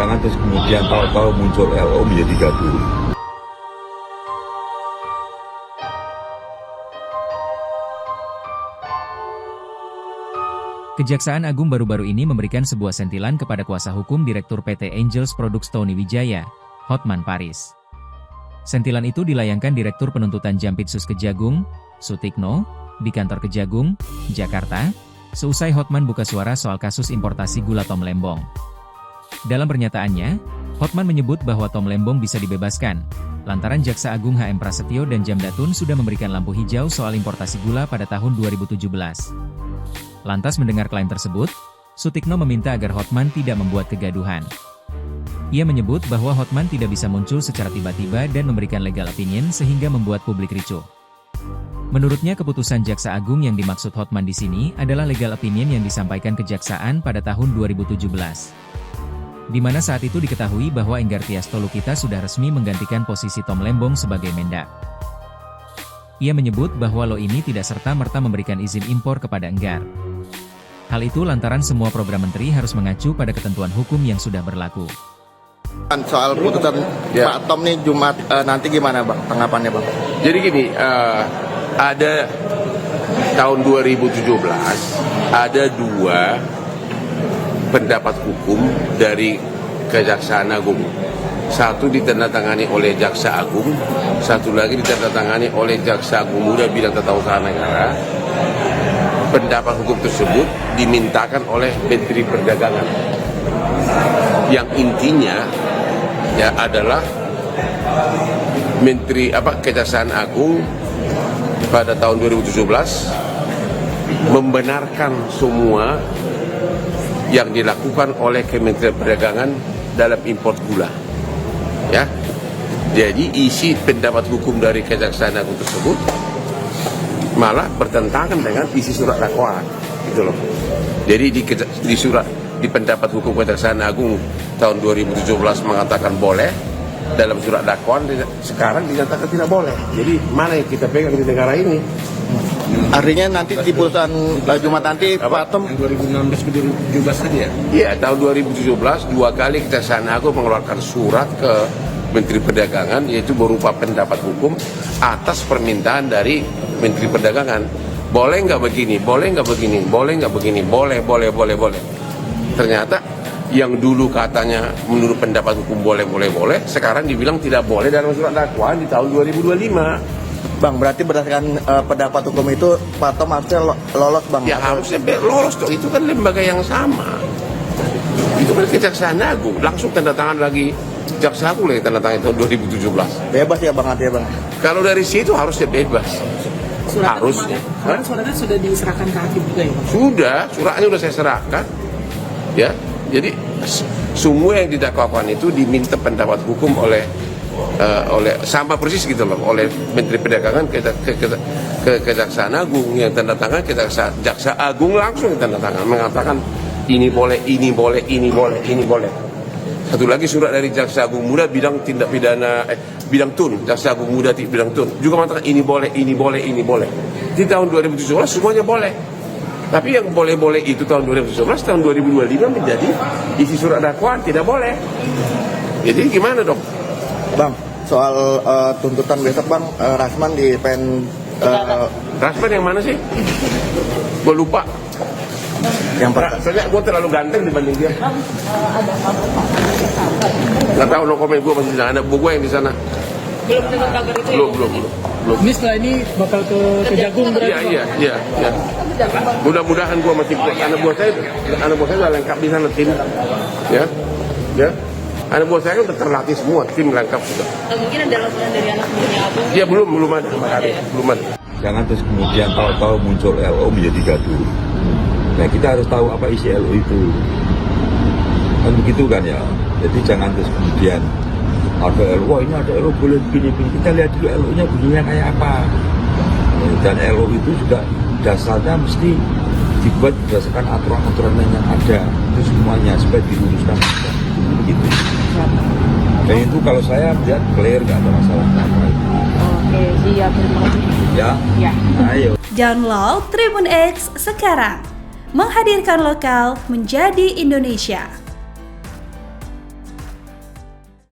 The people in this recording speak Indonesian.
Jangan terus kemudian tahu-tahu muncul LO menjadi gaduh. Kejaksaan Agung baru-baru ini memberikan sebuah sentilan kepada kuasa hukum Direktur PT Angels Products Tony Wijaya, Hotman Paris. Sentilan itu dilayangkan Direktur Penuntutan Jampitsus Kejagung, Sutikno, di kantor Kejagung, Jakarta, seusai Hotman buka suara soal kasus importasi gula Tom Lembong. Dalam pernyataannya, Hotman menyebut bahwa Tom Lembong bisa dibebaskan, lantaran Jaksa Agung HM Prasetyo dan Jamdatun sudah memberikan lampu hijau soal importasi gula pada tahun 2017. Lantas mendengar klaim tersebut, Sutikno meminta agar Hotman tidak membuat kegaduhan. Ia menyebut bahwa Hotman tidak bisa muncul secara tiba-tiba dan memberikan legal opinion sehingga membuat publik ricuh. Menurutnya keputusan Jaksa Agung yang dimaksud Hotman di sini adalah legal opinion yang disampaikan Kejaksaan pada tahun 2017. Di mana saat itu diketahui bahwa Enggar Tias Tolukita sudah resmi menggantikan posisi Tom Lembong sebagai Mendak. Ia menyebut bahwa lo ini tidak serta-merta memberikan izin impor kepada Enggar. Hal itu lantaran semua program menteri harus mengacu pada ketentuan hukum yang sudah berlaku. Soal putusan Pak Tom nih Jumat nanti gimana Bang, tanggapannya Bang? Jadi gini, ada tahun 2017, ada dua pendapat hukum dari Kejaksaan Agung. Satu ditandatangani oleh Jaksa Agung, satu lagi ditandatangani oleh Jaksa Agung Muda Bidang Tata Usaha Negara. Pendapat hukum tersebut dimintakan oleh Menteri Perdagangan, yang intinya ya adalah Kejaksaan Agung pada tahun 2017 membenarkan semua yang dilakukan oleh Kementerian Perdagangan dalam impor gula. Ya, jadi isi pendapat hukum dari Kejaksaan Agung tersebut malah bertentangan dengan isi surat dakwaan, gitu loh. Jadi di pendapat hukum Kejaksaan Agung tahun 2017 mengatakan boleh, dalam surat dakwaan sekarang dinyatakan tidak boleh. Jadi mana yang kita pegang di negara ini? Artinya nanti di putusan Jumat nanti Pak Tom 2016 ke 2017 tadi ya? Iya, tahun 2017 dua kali Kejaksaan Agung mengeluarkan surat ke Menteri Perdagangan, yaitu berupa pendapat hukum atas permintaan dari Menteri Perdagangan. Boleh nggak begini, boleh nggak begini, boleh nggak begini, boleh. Ternyata yang dulu katanya menurut pendapat hukum boleh, sekarang dibilang tidak boleh dalam surat dakwaan di tahun 2025. Bang, berarti berdasarkan pendapat hukum itu Pak Tom harusnya lolos Bang? Ya harusnya lolos dong, itu kan lembaga yang sama. Itu kan Kejaksaan Agung, langsung tanda tangan lagi Jaksa Agung lagi tanda tangan tahun 2017. Bebas ya Bang artinya Bang? Kalau dari situ harusnya bebas. Harusnya. Suratnya sudah diserahkan ke hakim juga ya Bang? Sudah, suratnya sudah saya serahkan. Ya, jadi semua yang didakwakan itu diminta pendapat hukum oleh sama persis gitu loh, oleh Menteri Perdagangan ke Kejaksaan Agung, yang tanda tangan Jaksa Agung langsung tanda tangan mengatakan ini boleh. Satu lagi surat dari Jaksa Agung Muda bidang tindak pidana bidang tun, Jaksa Agung Muda bidang tun juga mengatakan ini boleh. Di tahun 2017 semuanya boleh. Tapi yang boleh itu tahun 2017, tahun 2025 menjadi isi surat dakwaan tidak boleh. Jadi gimana dong? Bang, soal tuntutan besok Bang, Rasman di Rasman yang mana sih? Gue lupa. Yang soalnya gue terlalu ganteng dibanding dia. Gak tahu, no komen, gue masih di sana. Anak gue yang di sana. Belum dengar kabar itu? Belum. Ini setelah ini bakal ke Kejagung berarti? Iya. Mudah-mudahan gue masih anak buah saya sudah lengkap di sana tim. Ya. Anak buah saya udah terlatih semua, tim lengkap sudah. Mungkin ada laporan dari anak buahnya Abang? Iya, belum ada. Jangan terus kemudian tahu-tahu muncul LO menjadi gaduh. Nah, kita harus tahu apa isi LO itu. Kan begitu kan ya. Jadi jangan terus kemudian ada LO, ini ada LO boleh begini. Kita lihat dulu LO-nya bunyinya kayak apa. Dan LO itu juga dasarnya mesti dibuat berdasarkan aturan-aturan yang ada. Itu semuanya supaya diluruskan. Begitu. Dan itu kalau saya melihat clear, nggak ada masalah apa itu. Oke, siap. Terima kasih. Ya. Ayo. Download Tribun X sekarang. Menghadirkan lokal menjadi Indonesia.